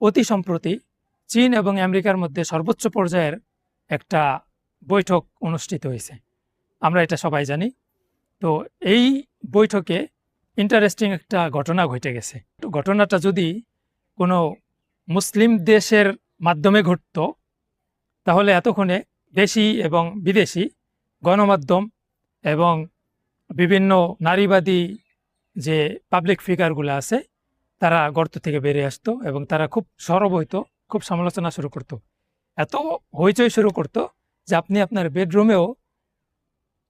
অতি সম্প্রতি চীন এবং আমেরিকার মধ্যে সর্বোচ্চ পর্যায়ের একটা বৈঠক অনুষ্ঠিত হয়েছে, আমরা এটা সবাই জানি। তো এই বৈঠকে ইন্টারেস্টিং একটা ঘটনা ঘটে গেছে। ঘটনাটা যদি কোনো মুসলিম দেশের মাধ্যমে ঘটত, তাহলে এতক্ষণে দেশি এবং বিদেশি গণমাধ্যম এবং বিভিন্ন নারীবাদী যে পাবলিক ফিগারগুলো আছে, তারা গর্ত থেকে বেরিয়ে আসতো এবং তারা খুব সরব হইতো, খুব সমালোচনা শুরু করতো, এত হইচই শুরু করতো যে আপনি আপনার বেডরুমেও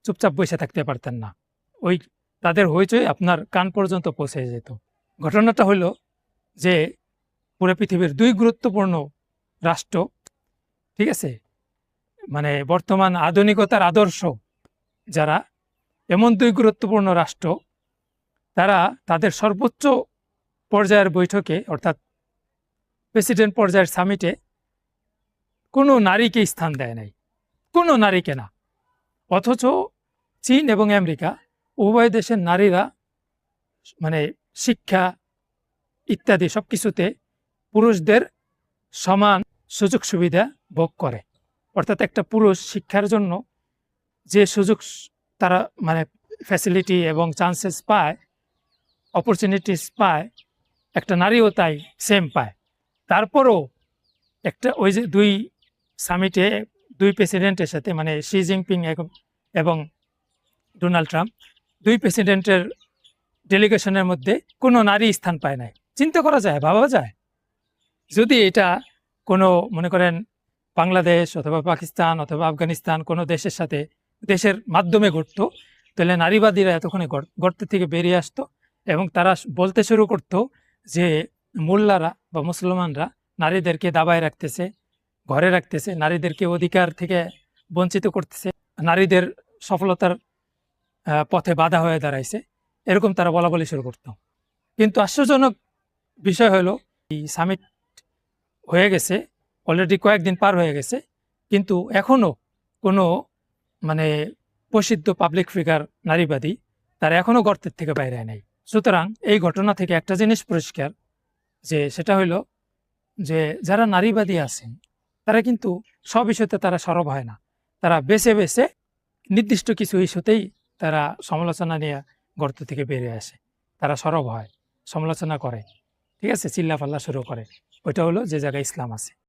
চুপচাপ বসে থাকতে পারতেন না। ওই তাদের হইচই আপনার কান পর্যন্ত পৌঁছে যেত। ঘটনাটা হলো যে পুরো পৃথিবীর দুই গুরুত্বপূর্ণ রাষ্ট্র, ঠিক আছে, মানে বর্তমান আধুনিকতার আদর্শ যারা, এমন দুই গুরুত্বপূর্ণ রাষ্ট্র, তারা তাদের সর্বোচ্চ পর্যায়ের বৈঠকে অর্থাৎ প্রেসিডেন্ট পর্যায়ের সামিটে কোনো নারীকে স্থান দেয় নাই, কোনো নারীকে না। অথচ চীন এবং আমেরিকা উভয় দেশের নারীরা মানে শিক্ষা ইত্যাদি সব কিছুতে পুরুষদের সমান সুযোগ সুবিধা ভোগ করে। অর্থাৎ একটা পুরুষ শিক্ষার জন্য যে সুযোগ তারা মানে ফ্যাসিলিটি এবং চান্সেস পায়, অপরচুনিটিস পায়, একটা নারীও তাই সেম পায়। তারপরও একটা ওই যে দুই সামিটে দুই প্রেসিডেন্টের সাথে মানে শি জিনপিং এবং ডোনাল্ড ট্রাম্প, দুই প্রেসিডেন্টের ডেলিগেশনের মধ্যে কোনো নারী স্থান পায় নাই। চিন্তা করা যায়, ভাবা যায়? যদি এটা কোনো মনে করেন বাংলাদেশ অথবা পাকিস্তান অথবা আফগানিস্তান কোনো দেশের সাথে দেশের মাধ্যমে ঘটতো, তাহলে নারীবাদীরা এতক্ষণে গর্ত থেকে বেরিয়ে আসতো এবং তারা বলতে শুরু করতো যে মোল্লারা বা মুসলমানরা নারীদেরকে দাবায় রাখতেছে, ঘরে রাখতেছে, নারীদেরকে অধিকার থেকে বঞ্চিত করতেছে, নারীদের সফলতার পথে বাধা হয়ে দাঁড়াইছে, এরকম তারা বলা বলি শুরু করতো। কিন্তু আশ্চর্যজনক বিষয় হলো এই সামিট হয়ে গেছে, অলরেডি কয়েকদিন পার হয়ে গেছে, কিন্তু এখনো কোনো মানে প্রসিদ্ধ পাবলিক ফিগার নারীবাদী তারা এখনো গর্তের থেকে বাইরে নাই। সুতরাং এই ঘটনা থেকে একটা জিনিস পরিষ্কার, যে সেটা হইল যে যারা নারীবাদী আছেন তারা কিন্তু সব ইস্যুতে তারা সরব হয় না, তারা বেছে বেছে নির্দিষ্ট কিছু ইস্যুতেই তারা সমালোচনা নিয়ে গর্ত থেকে বেরিয়ে আসে, তারা সরব হয়, সমালোচনা করে, ঠিক আছে, চিল্লাফাল্লা শুরু করে। ওইটা হলো যে জায়গায় ইসলাম আছে।